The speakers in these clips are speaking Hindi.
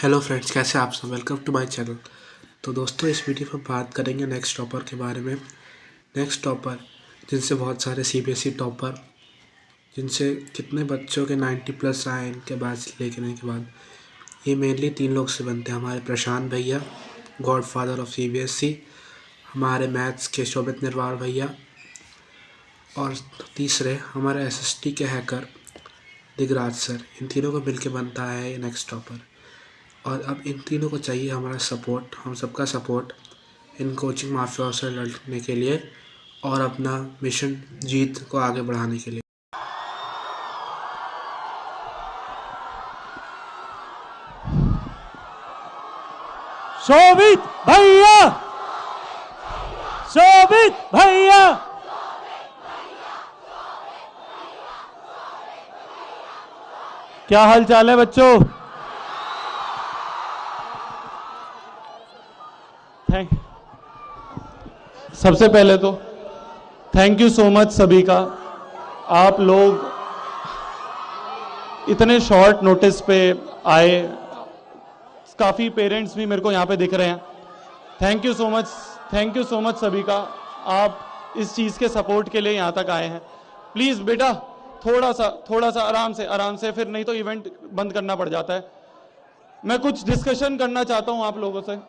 हेलो फ्रेंड्स, कैसे आप सब। Welcome to my channel. तो दोस्तों, इस वीडियो में बात करेंगे नेक्स्ट टॉपर के बारे में। नेक्स्ट टॉपर जिनसे बहुत सारे सीबीएसई टॉपर, जिनसे कितने बच्चों के 90 प्लस आए इनके बाद लेने के बाद, ये मेनली 3 लोग से बनते हैं। हमारे प्रशांत भैया, गॉड फादर ऑफ सीबीएसई, हमारे मैथ्स के शोभित निर्वाल भैया, और तीसरे हमारे एसएसटी के हैकर दिगराज सर। इन तीनों को मिलकर बनता है ये नेक्स्ट टॉपर। और अब इन तीनों को चाहिए हमारा सपोर्ट, हम सबका सपोर्ट इन कोचिंग माफियाओं से लड़ने के लिए और अपना मिशन जीत को आगे बढ़ाने के लिए। शोभित भैया, शोभित भैया, क्या हाल चाल है बच्चों। सबसे पहले तो थैंक यू सो मच सभी का। आप लोग इतने शॉर्ट नोटिस पे आए, काफ़ी पेरेंट्स भी मेरे को यहाँ पे दिख रहे हैं। Thank you so much, thank you so much सभी का। आप इस चीज़ के सपोर्ट के लिए यहाँ तक आए हैं। प्लीज़ बेटा थोड़ा सा आराम से, फिर नहीं तो इवेंट बंद करना पड़ जाता है। मैं कुछ डिस्कशन करना चाहता हूँ आप लोगों से।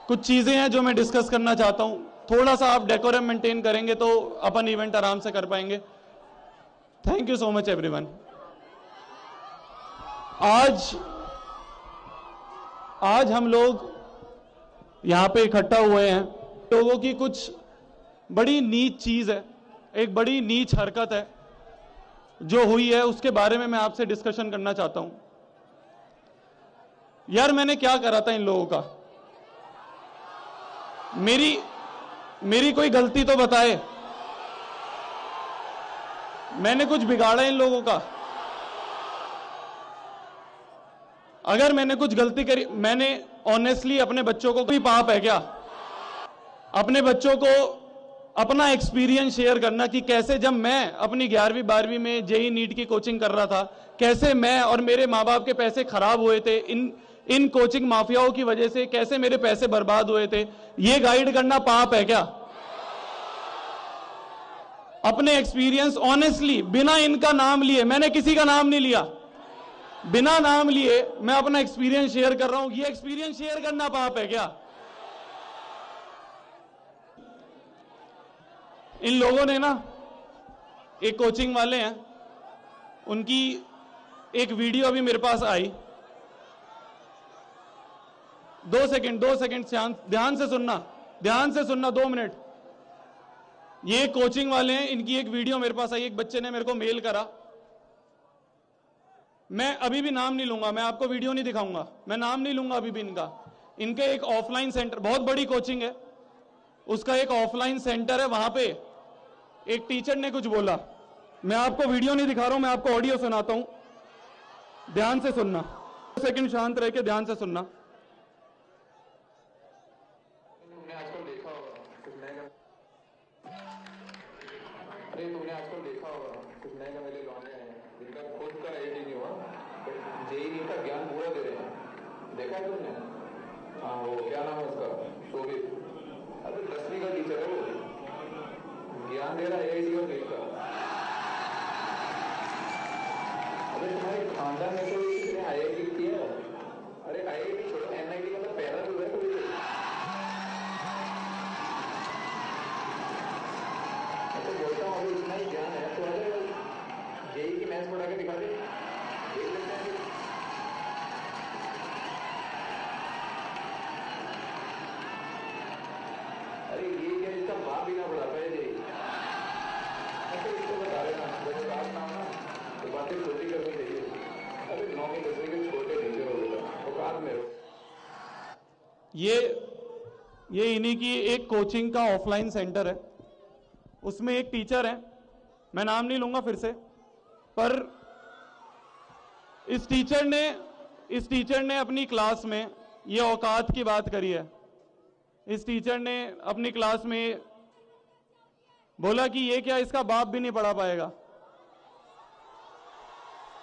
कुछ चीज़ें हैं जो मैं डिस्कस करना चाहता हूँ। थोड़ा सा आप डेकोरम मेंटेन करेंगे तो अपन इवेंट आराम से कर पाएंगे। Thank you so much everyone. आज हम लोग यहाँ पे इकट्ठा हुए हैं। लोगों की कुछ बड़ी नीच चीज़ है, एक बड़ी नीच हरकत है जो हुई है, उसके बारे में मैं आपसे डिस्कशन करना चाहता हूं। यार मैंने क्या करा था इन लोगों का? मेरी कोई गलती तो बताए। मैंने कुछ बिगाड़ा इन लोगों का? अगर मैंने कुछ गलती करी, मैंने ऑनेस्टली अपने बच्चों को, कोई पाप है क्या अपने बच्चों को अपना एक्सपीरियंस शेयर करना कि कैसे जब मैं अपनी 11वीं 12वीं में जेई नीट की कोचिंग कर रहा था, कैसे मैं और मेरे माँ बाप के पैसे खराब हुए थे इन कोचिंग माफियाओं की वजह से, कैसे मेरे पैसे बर्बाद हुए थे। ये गाइड करना पाप है क्या? अपने एक्सपीरियंस ऑनेस्टली, बिना इनका नाम लिए, मैंने किसी का नाम नहीं लिया, बिना नाम लिए मैं अपना एक्सपीरियंस शेयर कर रहा हूं। ये एक्सपीरियंस शेयर करना पाप है क्या? इन लोगों ने ना, एक कोचिंग वाले हैं, उनकी एक वीडियो अभी मेरे पास आई। 2 सेकंड ध्यान से सुनना 2 मिनट। ये कोचिंग वाले हैं, इनकी एक वीडियो मेरे पास आई, एक बच्चे ने मेरे को मेल करा। मैं अभी भी नाम नहीं लूंगा, मैं आपको वीडियो नहीं दिखाऊंगा, मैं नाम नहीं लूंगा अभी भी इनका। इनके एक ऑफलाइन सेंटर, बहुत बड़ी कोचिंग है, उसका एक ऑफलाइन सेंटर है, वहां पे एक टीचर ने कुछ बोला। मैं आपको वीडियो नहीं दिखा रहा हूं, मैं आपको ऑडियो सुनाता हूं, ध्यान से सुनना। 2 सेकंड शांत रह के ध्यान से सुनना। अरे तुमने आजकल देखा होगा कुछ नए नवेले लौंडे हैं जिनका खुद का एड ही नहीं हुआ, बट जेईई का ज्ञान पूरा दे रहे हैं। देखा है तुमने? हाँ, वो क्या नाम है उसका, शोभित। अरे 10वीं का टीचर है वो, ज्ञान दे रहा है एआईटी और नीट का। अरे तुम्हारे खानदान में तो कितने आईआईटी की है? अरे आईआईटी छोड़ो, एनआईटी मतलब पहला जो है कोई। बोलता हूँ अभी इतना ही ज्ञान है तो जेई की मैथ्स पढ़ा के दिखा दे, देख लेते हैं। अरे ये क्या, इसका बाप भी ना पढ़ा पाए जेई। अच्छा इसको बता देना, जब बात नाम ना तो बातें छोटी करनी चाहिए। अरे 9वीं 10वीं के छोटे टीचर हो बेटा, औकात में हो। ये इन्हीं की एक कोचिंग का ऑफलाइन सेंटर है, उसमें एक टीचर है, मैं नाम नहीं लूंगा फिर से, पर इस टीचर ने अपनी क्लास में ये औकात की बात करी है। इस टीचर ने अपनी क्लास में बोला कि ये क्या, इसका बाप भी नहीं पढ़ा पाएगा।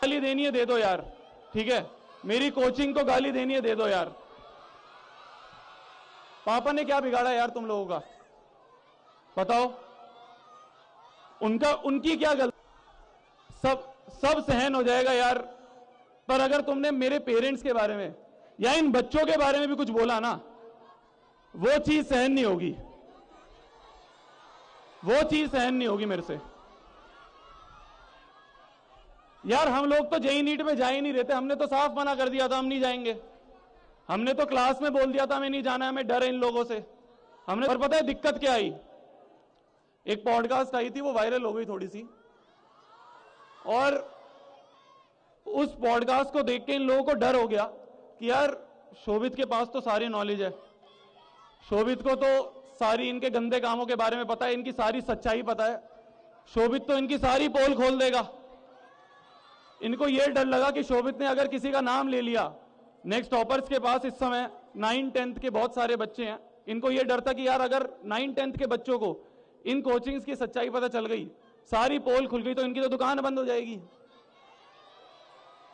गाली देनी है दे दो यार, ठीक है। मेरी कोचिंग को गाली देनी है, दे दो यार। पापा ने क्या बिगाड़ा यार तुम लोगों का, बताओ। उनकी क्या गलती? सब सहन हो जाएगा यार, पर अगर तुमने मेरे पेरेंट्स के बारे में या इन बच्चों के बारे में भी कुछ बोला ना, वो चीज सहन नहीं होगी, वो चीज सहन नहीं होगी मेरे से। यार हम लोग तो जेई नीट में जा ही नहीं रहते, हमने तो साफ मना कर दिया था हम नहीं जाएंगे। हमने तो क्लास में बोल दिया था हमें नहीं जाना है, हमें डर है इन लोगों से। हमने, और पता है दिक्कत क्या आई? एक पॉडकास्ट आई थी, वो वायरल हो गई थोड़ी सी, और उस पॉडकास्ट को देख के इन लोगों को डर हो गया कि यार शोभित के पास तो सारी नॉलेज है, शोभित को तो सारी इनके गंदे कामों के बारे में पता है, इनकी सारी सच्चाई पता है, शोभित तो इनकी सारी पोल खोल देगा। इनको यह डर लगा कि शोभित ने अगर किसी का नाम ले लिया, नेक्स्ट टॉपर्स के पास इस समय 9-10 के बहुत सारे बच्चे हैं, इनको यह डर था कि यार अगर 9-10 के बच्चों को इन कोचिंग्स की सच्चाई पता चल गई, सारी पोल खुल गई, तो इनकी तो दुकान बंद हो जाएगी।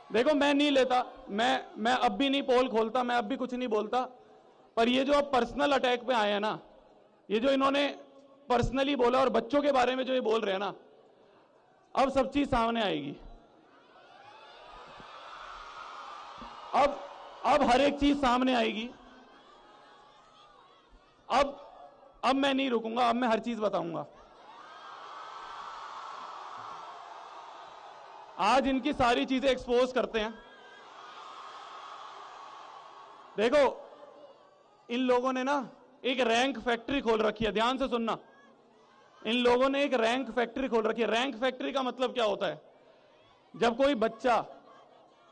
देखो मैं नहीं लेता, मैं अब भी नहीं पोल खोलता, मैं अब भी कुछ नहीं बोलता, पर ये जो अब पर्सनल अटैक पे आए हैं ना, ये जो इन्होंने पर्सनली बोला और बच्चों के बारे में जो ये बोल रहे हैं ना, अब सब चीज सामने आएगी। अब हर एक चीज सामने आएगी। अब मैं नहीं रुकूंगा, अब मैं हर चीज बताऊंगा। आज इनकी सारी चीजें एक्सपोज करते हैं। देखो इन लोगों ने ना एक रैंक फैक्ट्री खोल रखी है, ध्यान से सुनना। इन लोगों ने एक रैंक फैक्ट्री खोल रखी है। रैंक फैक्ट्री का मतलब क्या होता है? जब कोई बच्चा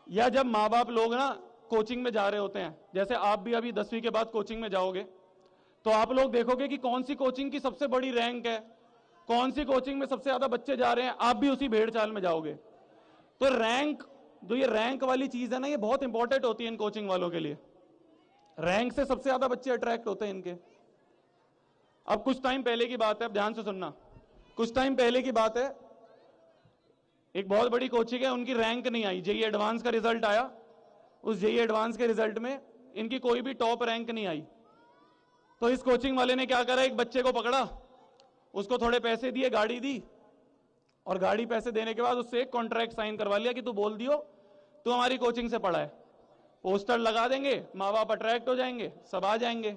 या जब माँ बाप लोग ना कोचिंग में जा रहे होते हैं, जैसे आप भी अभी 10वीं के बाद कोचिंग में जाओगे, तो आप लोग देखोगे कि कौन सी कोचिंग की सबसे बड़ी रैंक है, कौन सी कोचिंग में सबसे ज्यादा बच्चे जा रहे हैं, आप भी उसी भेड़ चाल में जाओगे। तो रैंक, जो ये रैंक वाली चीज है ना, ये बहुत इंपॉर्टेंट होती है इन कोचिंग वालों के लिए। रैंक से सबसे ज्यादा बच्चे अट्रैक्ट होते हैं इनके। अब कुछ टाइम पहले की बात है, अब ध्यान से सुनना, कुछ टाइम पहले की बात है, एक बहुत बड़ी कोचिंग है, उनकी रैंक नहीं आई, जेईई एडवांस का रिजल्ट आया, उस जेईई एडवांस के रिजल्ट में इनकी कोई भी टॉप रैंक नहीं आई। तो इस कोचिंग वाले ने क्या करा, एक बच्चे को पकड़ा, उसको थोड़े पैसे दिए, गाड़ी दी, और गाड़ी पैसे देने के बाद उससे एक कॉन्ट्रैक्ट साइन करवा लिया कि तू बोल दियो तू हमारी कोचिंग से पढ़ा है, पोस्टर लगा देंगे, माँ बाप अट्रैक्ट हो जाएंगे, सब आ जाएंगे।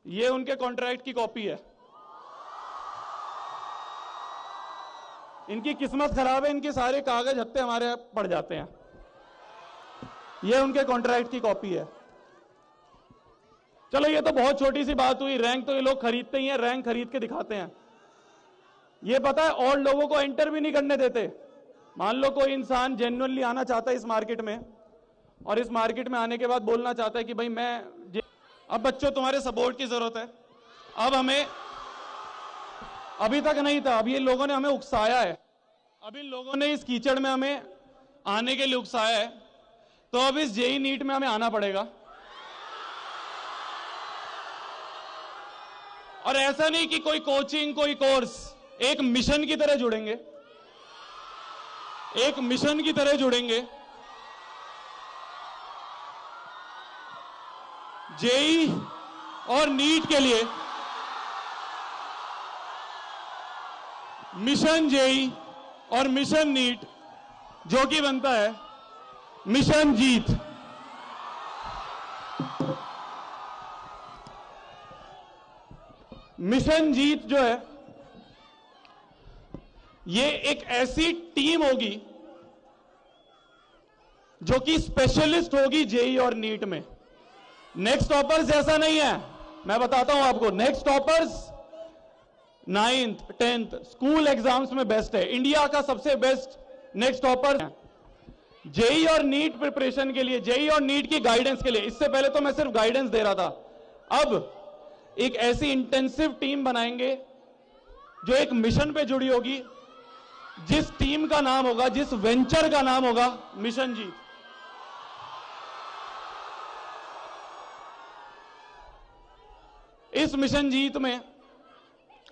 ये उनके कॉन्ट्रैक्ट की कॉपी है। इनकी किस्मत खराब है, इनके सारे कागज हत्ते हमारे पड़ जाते हैं। ये उनके कॉन्ट्रैक्ट की कॉपी है। चलो ये तो बहुत छोटी सी बात हुई, रैंक तो ये लोग खरीदते ही हैं, रैंक खरीद के दिखाते हैं। ये पता है और लोगों को एंटर भी नहीं करने देते। मान लो कोई इंसान जेन्युइनली आना चाहता है इस मार्केट में, और इस मार्केट में आने के बाद बोलना चाहता है कि भाई मैं, अब बच्चों तुम्हारे सपोर्ट की जरूरत है। अब हमें, अभी तक नहीं था, अब ये लोगों ने हमें उकसाया है, अब इन लोगों ने इस कीचड़ में हमें आने के लिए उकसाया है, तो अब इस जेईई नीट में हमें आना पड़ेगा। और ऐसा नहीं कि कोई कोचिंग, कोई कोर्स, एक मिशन की तरह जुड़ेंगे, एक मिशन की तरह जुड़ेंगे। जेईई और नीट के लिए मिशन जेईई और मिशन नीट, जो कि बनता है मिशन जीत। मिशन जीत जो है, ये एक ऐसी टीम होगी जो कि स्पेशलिस्ट होगी जेईई और नीट में। नेक्स्ट टॉपर्स जैसा नहीं है, मैं बताता हूं आपको। Next toppers 9th 10th school exams में बेस्ट है, इंडिया का सबसे बेस्ट नेक्स्ट टॉपर है। जेईई और नीट प्रिपरेशन के लिए, जेईई और नीट की गाइडेंस के लिए, इससे पहले तो मैं सिर्फ गाइडेंस दे रहा था, अब एक ऐसी इंटेंसिव टीम बनाएंगे जो एक मिशन पे जुड़ी होगी, जिस टीम का नाम होगा, जिस वेंचर का नाम होगा मिशन जीत। इस मिशन जीत में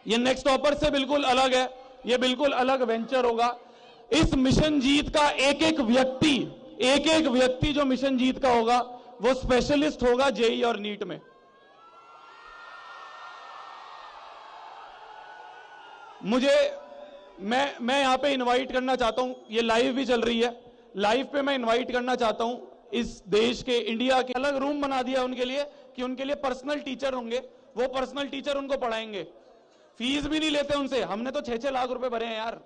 ये नेक्स्ट टॉपर से बिल्कुल अलग है, ये बिल्कुल अलग वेंचर होगा। इस मिशन जीत का एक एक व्यक्ति, एक एक व्यक्ति जो मिशन जीत का होगा वो स्पेशलिस्ट होगा जेई और नीट में। मुझे मैं यहां पे इनवाइट करना चाहता हूं, ये लाइव भी चल रही है, लाइव पे मैं इनवाइट करना चाहता हूं इस देश के, इंडिया के, अलग रूम बना दिया उनके लिए कि उनके लिए पर्सनल टीचर होंगे, वो पर्सनल टीचर उनको पढ़ाएंगे, फीस भी नहीं लेते उनसे। हमने तो 6-6 लाख रुपए भरे हैं यार।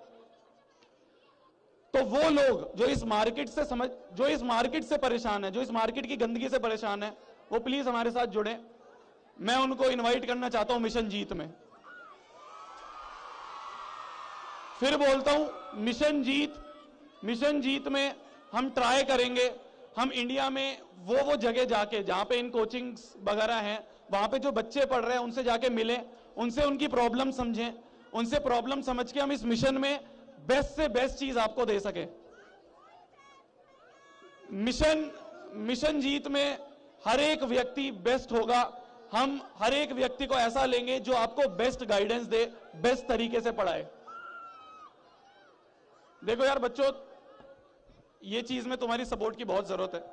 तो वो लोग जो इस मार्केट से परेशान है, जो इस मार्केट की गंदगी से परेशान है, वो प्लीज हमारे साथ जुड़े। मैं उनको इनवाइट करना चाहता हूं मिशन जीत में। फिर बोलता हूं मिशन जीत में हम ट्राई करेंगे, हम इंडिया में वो जगह जाके जहां पे इन कोचिंग्स वगैरह हैं, वहां पे जो बच्चे पढ़ रहे हैं उनसे जाके मिलें, उनसे उनकी प्रॉब्लम समझें, उनसे प्रॉब्लम समझ के हम इस मिशन में बेस्ट से बेस्ट चीज आपको दे सके। मिशन जीत में हर एक व्यक्ति बेस्ट होगा। हम हर एक व्यक्ति को ऐसा लेंगे जो आपको बेस्ट गाइडेंस दे, बेस्ट तरीके से पढ़ाए। देखो यार बच्चों, ये चीज में तुम्हारी सपोर्ट की बहुत जरूरत है।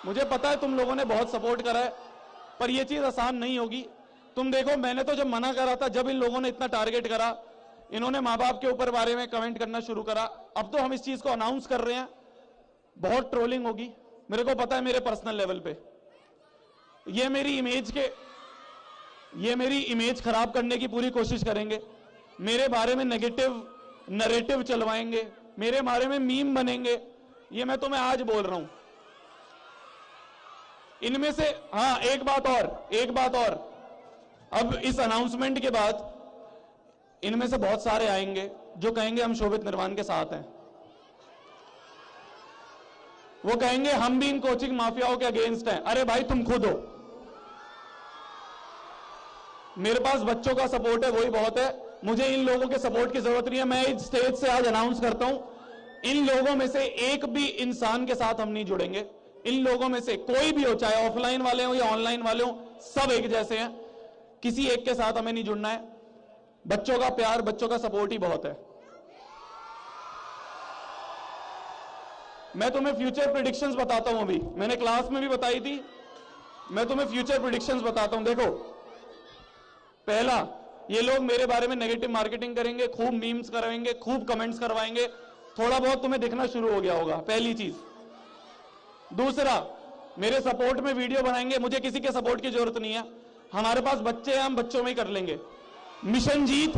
मुझे पता है तुम लोगों ने बहुत सपोर्ट करा है, पर यह चीज आसान नहीं होगी। तुम देखो, मैंने तो जब मना करा था, जब इन लोगों ने इतना टारगेट करा, इन्होंने मां बाप के ऊपर बारे में कमेंट करना शुरू करा, अब तो हम इस चीज को अनाउंस कर रहे हैं, बहुत ट्रोलिंग होगी, मेरे को पता है। मेरे पर्सनल लेवल पे ये मेरी इमेज खराब करने की पूरी कोशिश करेंगे, मेरे बारे में नेगेटिव नैरेटिव चलवाएंगे, मेरे बारे में मीम बनेंगे। ये मैं तुम्हें आज बोल रहा हूं। इनमें से हाँ, एक बात और, अब इस अनाउंसमेंट के बाद इनमें से बहुत सारे आएंगे जो कहेंगे हम शोभित निर्वाण के साथ हैं। वो कहेंगे हम भी इन कोचिंग माफियाओं के अगेंस्ट हैं। अरे भाई तुम खुद हो। मेरे पास बच्चों का सपोर्ट है, वही बहुत है। मुझे इन लोगों के सपोर्ट की जरूरत नहीं है। मैं इस स्टेज से आज अनाउंस करता हूं, इन लोगों में से एक भी इंसान के साथ हम नहीं जुड़ेंगे। इन लोगों में से कोई भी हो, चाहे ऑफलाइन वाले हो या ऑनलाइन वाले हो, सब एक जैसे हैं। किसी एक के साथ हमें नहीं जुड़ना है। बच्चों का प्यार, बच्चों का सपोर्ट ही बहुत है। मैं तुम्हें फ्यूचर प्रेडिक्शंस बताता हूं। अभी मैंने क्लास में भी बताई थी, मैं तुम्हें फ्यूचर प्रेडिक्शंस बताता हूं। देखो, पहला, ये लोग मेरे बारे में नेगेटिव मार्केटिंग करेंगे, खूब मीम्स करवाएंगे, खूब कमेंट्स करवाएंगे, थोड़ा बहुत तुम्हें दिखना शुरू हो गया होगा, पहली चीज। दूसरा, मेरे सपोर्ट में वीडियो बनाएंगे। मुझे किसी के सपोर्ट की जरूरत नहीं है, हमारे पास बच्चे हैं, हम बच्चों में ही कर लेंगे। मिशन जीत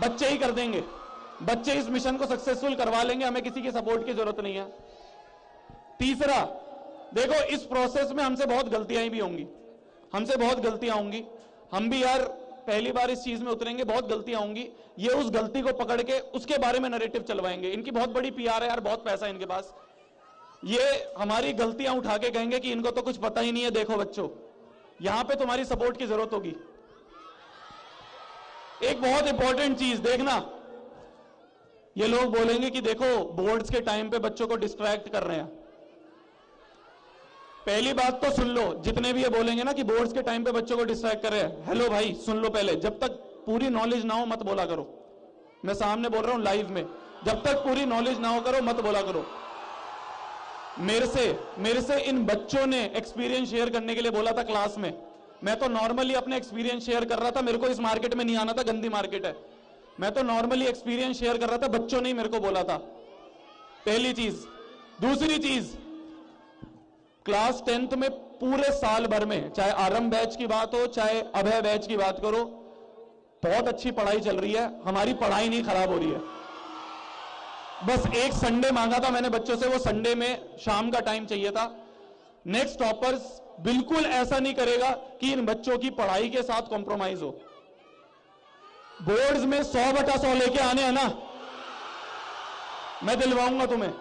बच्चे ही कर देंगे, बच्चे इस मिशन को सक्सेसफुल करवा लेंगे, हमें किसी के सपोर्ट की जरूरत नहीं है। तीसरा, देखो इस प्रोसेस में हमसे बहुत गलतियां भी होंगी, हम भी यार पहली बार इस चीज में उतरेंगे, बहुत गलतियां होंगी। ये उस गलती को पकड़ के उसके बारे में नैरेटिव चलवाएंगे। इनकी बहुत बड़ी पीआर है यार, बहुत पैसा है इनके पास। ये हमारी गलतियां उठा के कहेंगे कि इनको तो कुछ पता ही नहीं है। देखो बच्चों, यहां पे तुम्हारी सपोर्ट की जरूरत होगी। एक बहुत इंपॉर्टेंट चीज देखना, ये लोग बोलेंगे कि देखो बोर्ड्स के टाइम पे बच्चों को डिस्ट्रैक्ट कर रहे हैं। पहली बात तो सुन लो, जितने भी ये बोलेंगे ना कि बोर्ड्स के टाइम पे बच्चों को डिस्ट्रैक्ट कर रहे हैं, हेलो भाई सुन लो पहले, जब तक पूरी नॉलेज ना हो मत बोला करो। मैं सामने बोल रहा हूं लाइव में, जब तक पूरी नॉलेज ना हो करो मत बोला करो। मेरे से इन बच्चों ने एक्सपीरियंस शेयर करने के लिए बोला था क्लास में। मैं तो नॉर्मली अपने एक्सपीरियंस शेयर कर रहा था, मेरे को इस मार्केट में नहीं आना था, गंदी मार्केट है। मैं तो नॉर्मली एक्सपीरियंस शेयर कर रहा था, बच्चों ने ही मेरे को बोला था, पहली चीज। दूसरी चीज, क्लास 10th में पूरे साल भर में, चाहे आरंभ बैच की बात हो चाहे अभय बैच की बात करो, बहुत अच्छी पढ़ाई चल रही है। हमारी पढ़ाई नहीं खराब हो रही है। बस एक संडे मांगा था मैंने बच्चों से, वो संडे में शाम का टाइम चाहिए था। नेक्स्ट टॉपर्स बिल्कुल ऐसा नहीं करेगा कि इन बच्चों की पढ़ाई के साथ कॉम्प्रोमाइज हो। बोर्ड्स में 100/100 लेके आने हैं ना, मैं दिलवाऊंगा तुम्हें,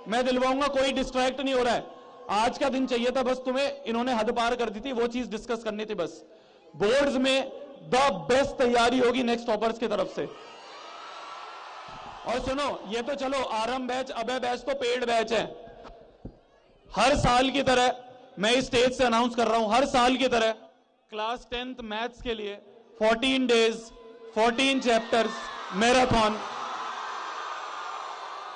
मैं दिलवाऊंगा। कोई डिस्ट्रैक्ट नहीं हो रहा है। आज का दिन चाहिए था बस तुम्हें, इन्होंने हद पार कर दी थी, वो चीज डिस्कस करनी थी बस। बोर्ड्स में द बेस्ट तैयारी होगी नेक्स्ट टॉपर्स की तरफ से। और सुनो, ये तो चलो आरंभ बैच अभय बैच तो पेड बैच है। हर साल की तरह मैं इस स्टेज से अनाउंस कर रहा हूं, हर साल की तरह क्लास 10th मैथ्स के लिए 14 डेज 14 चैप्टर्स मैराथन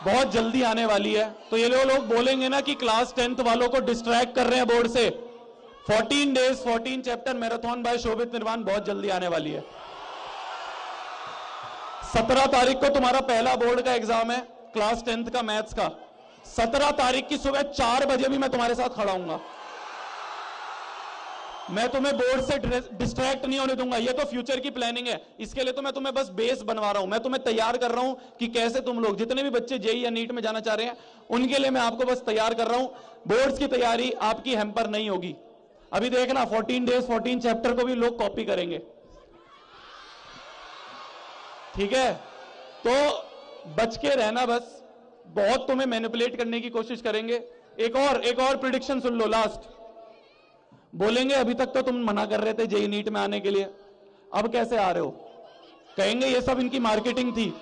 बहुत जल्दी आने वाली है। तो ये लोग बोलेंगे ना कि क्लास 10th वालों को डिस्ट्रैक्ट कर रहे हैं बोर्ड से, 14 days 14 चैप्टर मैराथन बाय शोभित निर्वाण बहुत जल्दी आने वाली है। 17 तारीख को तुम्हारा पहला बोर्ड का एग्जाम है क्लास 10th का मैथ्स का। 17 तारीख की सुबह 4 बजे भी मैं तुम्हारे साथ खड़ा हूंगा। मैं तुम्हें बोर्ड से डिस्ट्रैक्ट नहीं होने दूंगा। ये तो फ्यूचर की प्लानिंग है, इसके लिए तो मैं तुम्हें बस बेस बनवा रहा हूं, मैं तुम्हें तैयार कर रहा हूं कि कैसे तुम लोग, जितने भी बच्चे जेई या नीट में जाना चाह रहे हैं, उनके लिए मैं आपको बस तैयार कर रहा हूं। बोर्ड्स की तैयारी आपकी हैम्पर नहीं होगी। अभी देखना 14 days 14 चैप्टर को भी लोग कॉपी करेंगे, ठीक है? तो बच के रहना, बस बहुत तुम्हें मैनिपुलेट करने की कोशिश करेंगे। एक और प्रिडिक्शन सुन लो, लास्ट। बोलेंगे अभी तक तो तुम मना कर रहे थे जेई नीट में आने के लिए, अब कैसे आ रहे हो? कहेंगे ये सब इनकी मार्केटिंग थी,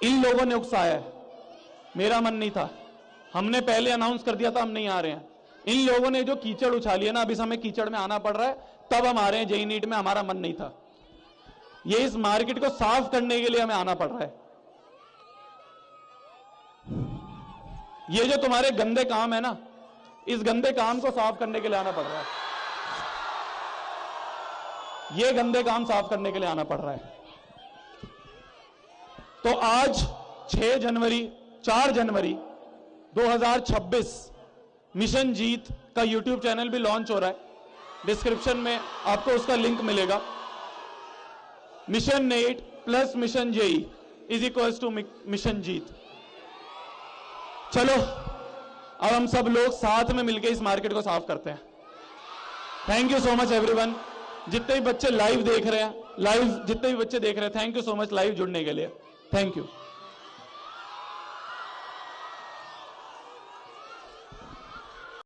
इन लोगों ने उकसाया है, मेरा मन नहीं था, हमने पहले अनाउंस कर दिया था हम नहीं आ रहे हैं। इन लोगों ने जो कीचड़ उछाली है ना, अभी हमें कीचड़ में आना पड़ रहा है, तब हम आ रहे हैं जेई नीट में, हमारा मन नहीं था। ये इस मार्केट को साफ करने के लिए हमें आना पड़ रहा है। ये जो तुम्हारे गंदे काम है ना, इस गंदे काम को साफ करने के लिए आना पड़ रहा है। ये गंदे काम साफ करने के लिए आना पड़ रहा है। तो आज 4 जनवरी 2026 मिशन जीत का यूट्यूब चैनल भी लॉन्च हो रहा है। डिस्क्रिप्शन में आपको उसका लिंक मिलेगा। Mission net plus mission JE is equals to mission Jeet. चलो अब हम सब लोग साथ में मिलकर इस मार्केट को साफ करते हैं। Thank you so much everyone. जितने भी बच्चे लाइव देख रहे हैं, जितने भी बच्चे देख रहे हैं, thank you so much live जुड़ने के लिए। Thank you.